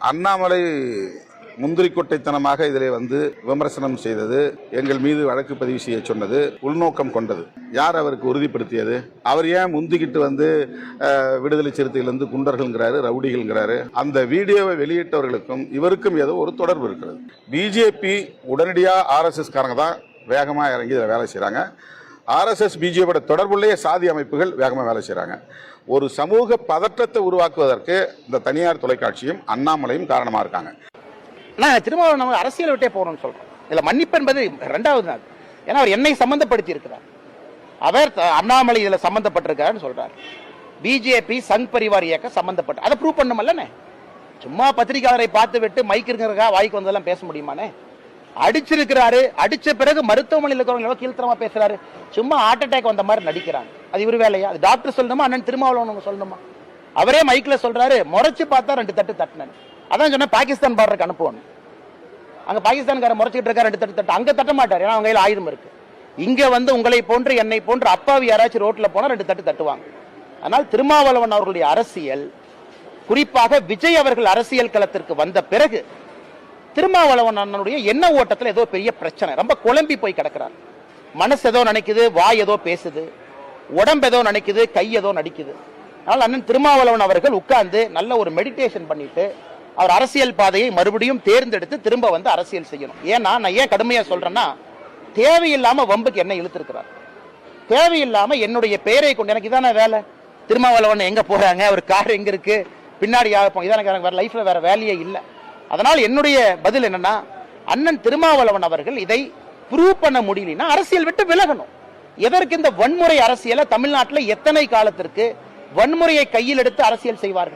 அண்ணாமலை முந்திரிக்கொட்டைத்தனமாக இதிலே வந்து விமர்சனம் செய்தது, எங்கள் மீது வழக்கு பதிவு செய்ய சொன்னது உள்நோக்கம் கொண்டது. யார் அவருக்கு உறுதிப்படுத்தியது? அவர் ஏன் முந்திக்கிட்டு வந்து விடுதலை சிறுத்தையிலிருந்து குண்டர்கள்ங்கிறாரு, ரவுடிகள்ங்கிறாரு? அந்த வீடியோவை வெளியிட்டவர்களுக்கும் இவருக்கும் ஏதோ ஒரு தொடர்பு இருக்கிறது. பிஜேபி உடனடியாக RSS காரங்க தான் வேகமாக இறங்கி இதில் வேலை செய்கிறாங்க. RSS பிஜேபியோட தொடர்புள்ளே சாதி அமைப்புகள் வேகமாக வேலை செய்கிறாங்க. ஒரு சமூக பதற்றத்தை உருவாக்குவதற்கு இந்த தனியார் தொலைக்காட்சியும் அண்ணாமலையும் காரணமாக இருக்காங்க. திருமாவளவன் நம்ம அரசியல் விட்டே போறோம்னு சொல்றோம். இதுல மன்னிப்பு என்பது இரண்டாவது நாள். ஏன்னா அவர் என்னை சம்பந்தப்படுத்தி இருக்கிறார், அவர் அண்ணாமலை இதுல சம்பந்தப்பட்டிருக்காருன்னு சொல்றாரு. பிஜேபி சங் பரிவார் இயக்க சம்பந்தப்பட்ட அதை ப்ரூவ் பண்ணமல்லனே. சும்மா பத்திரிகையாளரை பார்த்து விட்டு மைக் இருக்கிறக்கா வாய்க்கு வந்ததெல்லாம் பேச முடியுமானே? அடிச்சிருக்கிறாரு, அடிச்ச பிறகு மருத்துவமனையில் இருக்கிறவங்க கீழ்த்தரமா பேசுறாரு, சும்மா ஹார்ட் அட்டாக் வந்த மாதிரி நடிக்கிறாங்க. அது இவர் வேலையா? அது டாக்டர் சொல்லணுமா, அண்ணன் திருமாவளவன் சொல்லணுமா? அவரே மைக்ல சொல்றாரு, முறைச்சு பார்த்தா 2 தட்டு தட்டினேன். அதான் சொன்ன பாகிஸ்தான் பார்டருக்கு அனுப்புவாங்க. அங்க பாகிஸ்தான்கார முறைச்சிட்டு இருக்கா 2 தட்டு தட்டு, அங்க தட்ட மாட்டார், ஏன்னா அவங்க கையில் ஆயுதம் இருக்கு. இங்க வந்து உங்களை போன்று என்னை போன்று அப்பாவி யாராச்சும் ரோட்ல போனா 2 தட்டு தட்டுவாங்க. ஆனால் திருமாவளவன் அவர்களுடைய அரசியல், குறிப்பாக விஜய் அவர்கள் அரசியல் களத்திற்கு வந்த பிறகு திருமாவளவன் அண்ணனுடைய எண்ண ஓட்டத்தில் ஏதோ பெரிய பிரச்சனை, ரொம்ப குழம்பி போய் கிடக்கிறார். மனசு ஏதோ நினைக்குது, வாய் ஏதோ பேசுது, உடம்பு ஏதோ நினைக்குது, கை ஏதோ நடிக்குது. அதனால் அண்ணன் திருமாவளவன் அவர்கள் உட்கார்ந்து நல்ல ஒரு மெடிடேஷன் பண்ணிட்டு அவர் அரசியல் பாதையை மறுபடியும் தேர்ந்தெடுத்து திரும்ப வந்து அரசியல் செய்யணும். ஏன்னா நான் ஏன் கடுமையா சொல்றேன்னா, தேவையில்லாம வம்புக்கு என்ன இழுத்திருக்கிறார், தேவையில்லாம என்னுடைய பெயரை கொண்டு, எனக்கு இதான வேலை, திருமாவளவன் எங்க போறாங்க, அவர் கார் எங்க இருக்கு, பின்னாடி இதான வேற லைஃப்ல வேற வேலையே இல்லை. அதனால் என்னுடைய பதில் என்னன்னா, அண்ணன் திருமாவளவன் அவர்கள் இதை ப்ரூவ் பண்ண முடியலன்னா அரசியல் விட்டு விலகணும். எதற்கு இந்த வன்முறை அரசியலை தமிழ்நாட்டில் எத்தனை காலத்திற்கு வன்முறையை கையில் எடுத்து அரசியல் செய்வார்கள்?